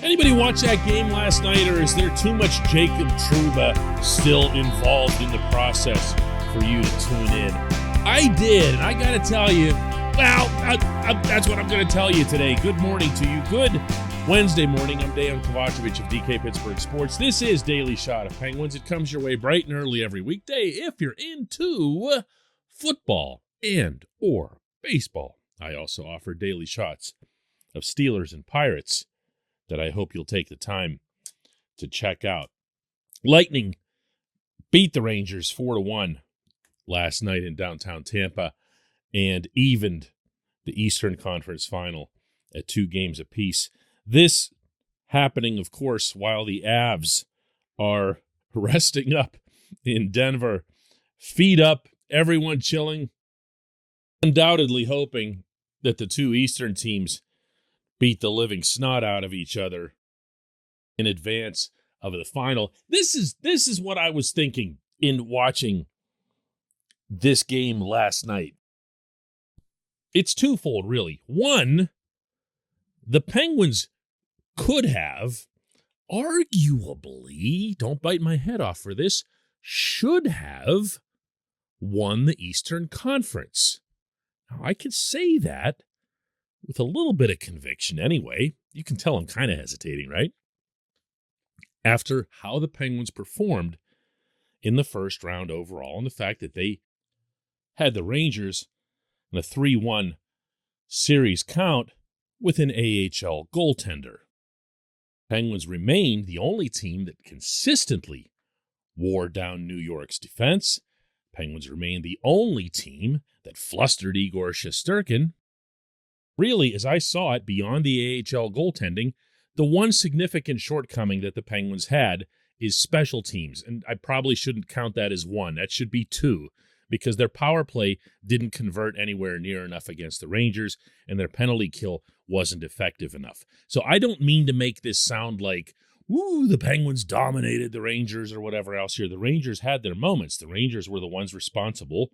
Anybody watch that game last night, or is there too much Jacob Trouba still involved in the process for you to tune in? I did, and I got to tell you, well, that's what I'm going to tell you today. Good morning to you. Good Wednesday morning. I'm Dejan Kovacevic of DK Pittsburgh Sports. This is Daily Shot of Penguins. It comes your way bright and early every weekday if you're into football and or baseball. I also offer daily shots of Steelers and Pirates that I hope you'll take the time to check out. Lightning beat the Rangers 4-1 last night in downtown Tampa and evened the Eastern Conference Final at 2 games apiece. This happening, of course, while the Avs are resting up in Denver, feet up, everyone chilling, undoubtedly hoping that the 2 Eastern teams beat the living snot out of each other in advance of the final. This is what I was thinking in watching this game last night. It's twofold, really. One, the Penguins could have, arguably, don't bite my head off for this, should have won the Eastern Conference. Now, I can say that with a little bit of conviction anyway. You can tell I'm kind of hesitating, right? After how the Penguins performed in the first round overall and the fact that they had the Rangers in a 3-1 series count with an AHL goaltender. Penguins remained the only team that consistently wore down New York's defense. Penguins remained the only team that flustered Igor Shesterkin. Really, as I saw it, beyond the AHL goaltending, the one significant shortcoming that the Penguins had is special teams, and I probably shouldn't count that as one. That should be 2, because their power play didn't convert anywhere near enough against the Rangers, and their penalty kill wasn't effective enough. So I don't mean to make this sound like, ooh, the Penguins dominated the Rangers or whatever else here. The Rangers had their moments. The Rangers were the ones responsible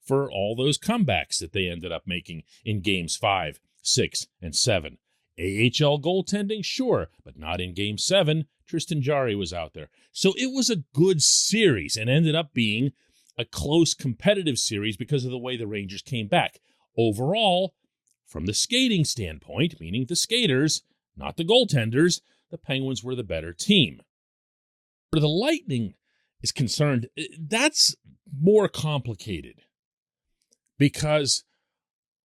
for all those comebacks that they ended up making in games 5, 6, and 7. AHL goaltending, sure, but not in game 7. Tristan Jarry was out there. So it was a good series and ended up being a close competitive series because of the way the Rangers came back. Overall, from the skating standpoint, meaning the skaters, not the goaltenders, the Penguins were the better team. Where the Lightning is concerned, that's more complicated. Because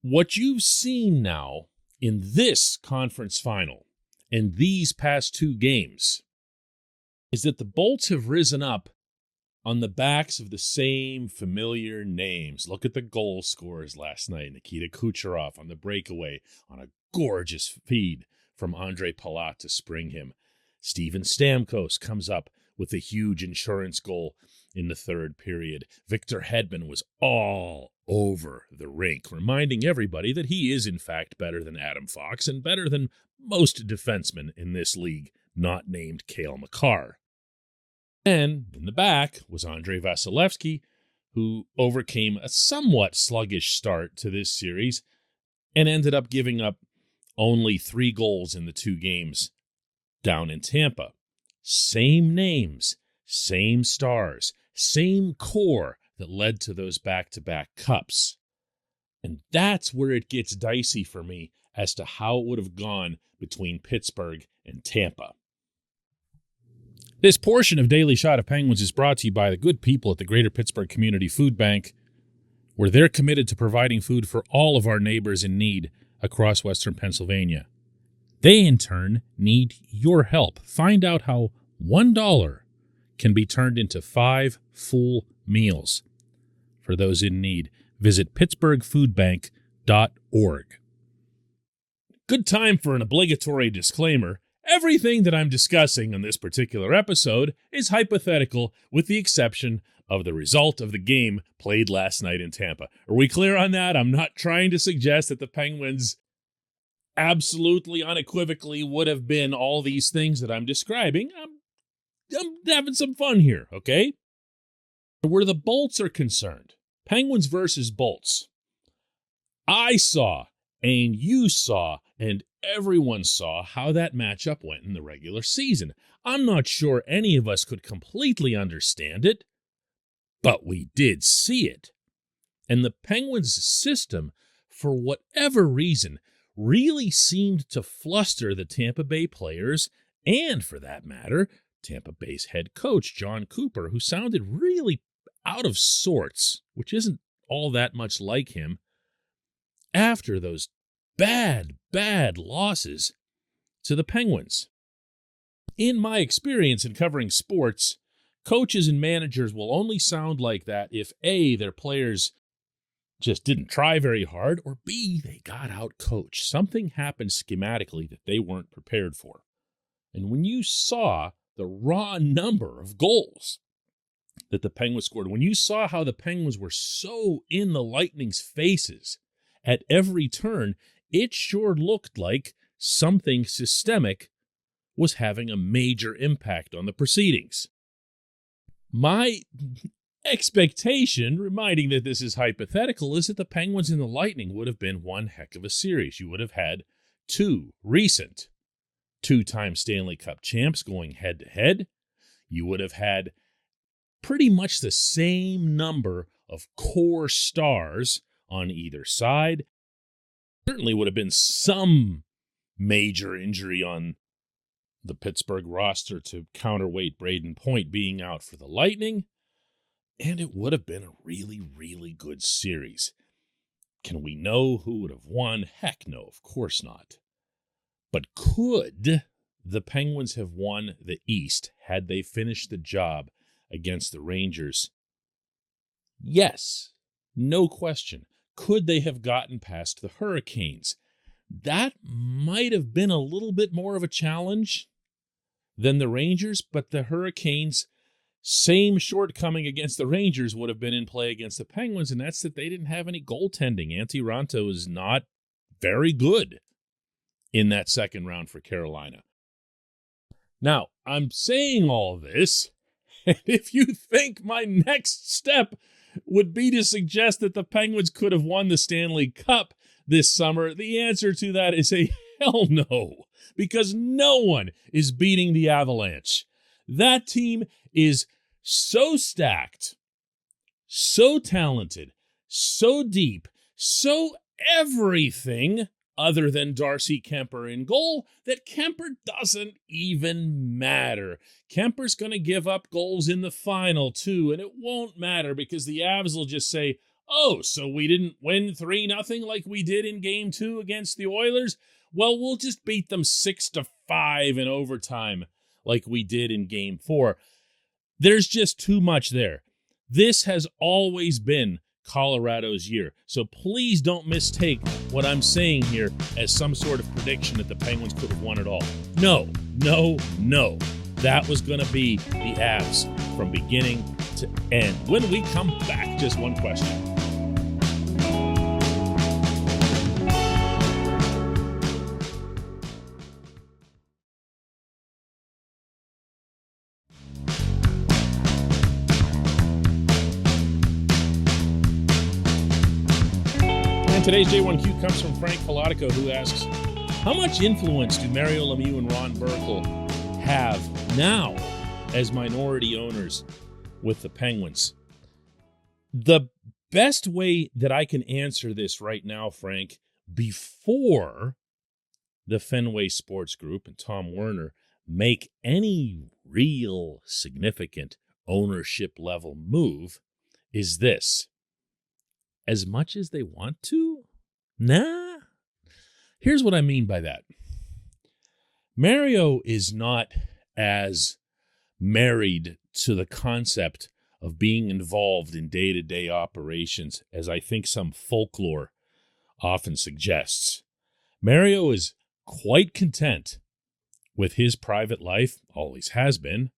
what you've seen now in this conference final, in these past 2 games, is that the Bolts have risen up on the backs of the same familiar names. Look at the goal scorers last night. Nikita Kucherov on the breakaway on a gorgeous feed from Andre Palat to spring him. Steven Stamkos comes up with a huge insurance goal in the 3rd period. Victor Hedman was all over the rink, reminding everybody that he is, in fact, better than Adam Fox and better than most defensemen in this league, not named Cale Makar. And in the back was Andrei Vasilevsky, who overcame a somewhat sluggish start to this series and ended up giving up only 3 goals in the 2 games down in Tampa. Same names, same stars, same core that led to those back-to-back cups. And that's where it gets dicey for me as to how it would have gone between Pittsburgh and Tampa. This portion of Daily Shot of Penguins is brought to you by the good people at the Greater Pittsburgh Community Food Bank, where they're committed to providing food for all of our neighbors in need across Western Pennsylvania. They, in turn, need your help. Find out how $1 can be turned into 5 full meals. For those in need, visit pittsburghfoodbank.org. Good time for an obligatory disclaimer. Everything that I'm discussing on this particular episode is hypothetical, with the exception of the result of the game played last night in Tampa. Are we clear on that? I'm not trying to suggest that the Penguins absolutely, unequivocally would have been all these things that I'm describing. I'm having some fun here, okay? Where the Bolts are concerned, Penguins versus Bolts, I saw, and you saw, and everyone saw how that matchup went in the regular season. I'm not sure any of us could completely understand it, but we did see it. And the Penguins' system, for whatever reason, really seemed to fluster the Tampa Bay players and, for that matter, Tampa Bay's head coach, John Cooper, who sounded really out of sorts, which isn't all that much like him, after those bad losses to the Penguins. In my experience in covering sports, coaches and managers will only sound like that if A, their players just didn't try very hard, or B, they got out-coached. Something happened schematically that they weren't prepared for. And when you saw the raw number of goals that the Penguins scored, when you saw how the Penguins were so in the Lightning's faces at every turn, it sure looked like something systemic was having a major impact on the proceedings. My expectation, reminding that this is hypothetical, is that the Penguins and the Lightning would have been one heck of a series. You would have had two recent two-time Stanley Cup champs going head-to-head. You would have had pretty much the same number of core stars on either side. Certainly would have been some major injury on the Pittsburgh roster to counterweight Braden Point being out for the Lightning. And it would have been a really, really good series. Can we know who would have won? Heck no, of course not. But could the Penguins have won the East had they finished the job against the Rangers? Yes, no question. Could they have gotten past the Hurricanes? That might have been a little bit more of a challenge than the Rangers, but the Hurricanes' same shortcoming against the Rangers would have been in play against the Penguins, and that's that they didn't have any goaltending. Antti Raanta is not very good in that second round for Carolina. Now, I'm saying all this, and if you think my next step would be to suggest that the Penguins could have won the Stanley Cup this summer, the answer to that is a hell no, because no one is beating the Avalanche. That team is so stacked, so talented, so deep, so everything other than Darcy Kemper in goal that Kemper doesn't even matter. Kemper's going to give up goals in the final too, and it won't matter because the Avs will just say, oh, so we didn't win 3-0 like we did in Game 2 against the Oilers? Well, we'll just beat them 6-5 in overtime like we did in Game 4. There's just too much there. This has always been Colorado's year. So please don't mistake what I'm saying here as some sort of prediction that the Penguins could have won it all. No. That was going to be the Avs from beginning to end. When we come back, just one question. Today's J1Q comes from Frank Palatico, who asks, how much influence do Mario Lemieux and Ron Burkle have now as minority owners with the Penguins? The best way that I can answer this right now, Frank, before the Fenway Sports Group and Tom Werner make any real significant ownership level move, is this. As much as they want to? Nah. Here's what I mean by that. Mario is not as married to the concept of being involved in day-to-day operations as I think some folklore often suggests. Mario is quite content with his private life, always has been.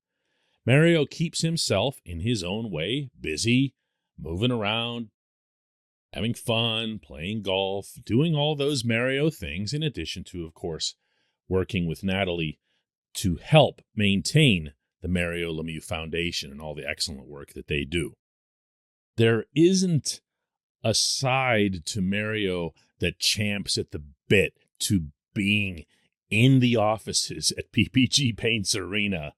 Mario keeps himself in his own way, busy, moving around, having fun, playing golf, doing all those Mario things, in addition to, of course, working with Natalie to help maintain the Mario Lemieux Foundation and all the excellent work that they do. There isn't a side to Mario that champs at the bit to being in the offices at PPG Paints Arena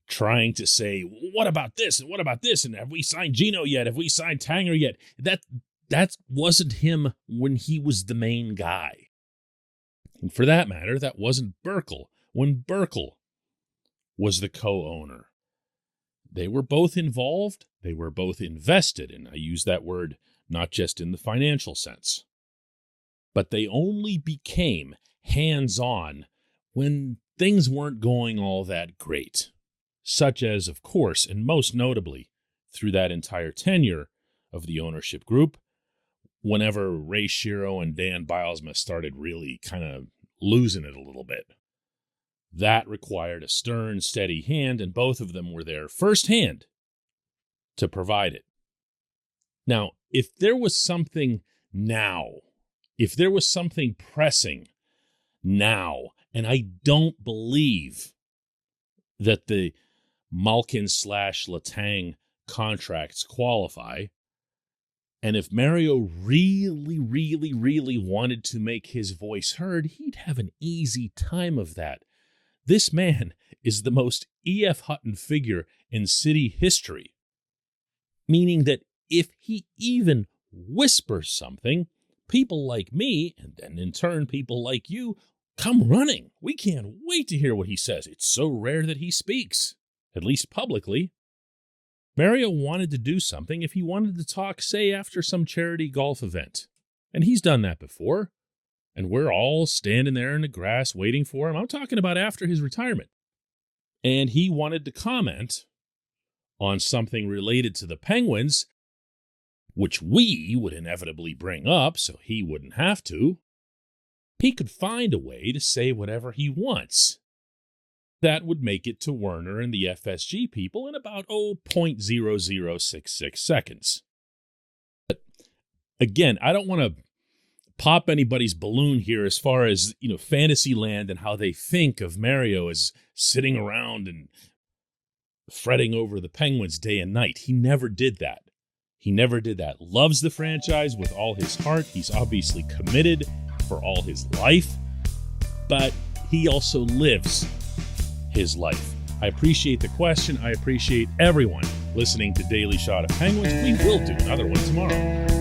trying to say, what about this? And what about this? And have we signed Gino yet? Have we signed Tanger yet? That wasn't him when he was the main guy. And for that matter, that wasn't Burkle when Burkle was the co-owner. They were both involved. They were both invested. And I use that word not just in the financial sense. But they only became hands-on when things weren't going all that great. Such as, of course, and most notably, through that entire tenure of the ownership group, whenever Ray Shiro and Dan Bilesma started really kind of losing it a little bit. That required a stern, steady hand, and both of them were there firsthand to provide it. Now, if there was something now, if there was something pressing now, and I don't believe that the Malkin/Letang contracts qualify, and if Mario really, really, really wanted to make his voice heard, he'd have an easy time of that. This man is the most E.F. Hutton figure in city history, meaning that if he even whispers something, people like me, and then in turn people like you, come running. We can't wait to hear what he says. It's so rare that he speaks, at least publicly. Mario wanted to do something if he wanted to talk, say, after some charity golf event. And he's done that before. And we're all standing there in the grass waiting for him. I'm talking about after his retirement. And he wanted to comment on something related to the Penguins, which we would inevitably bring up so he wouldn't have to. He could find a way to say whatever he wants. That would make it to Werner and the FSG people in about 0.0066 seconds. But again, I don't want to pop anybody's balloon here as far as, Fantasyland and how they think of Mario as sitting around and fretting over the Penguins day and night. He never did that. He never did that. Loves the franchise with all his heart. He's obviously committed for all his life, but he also lives his life. I appreciate the question. I appreciate everyone listening to Daily Shot of Penguins. We will do another one tomorrow.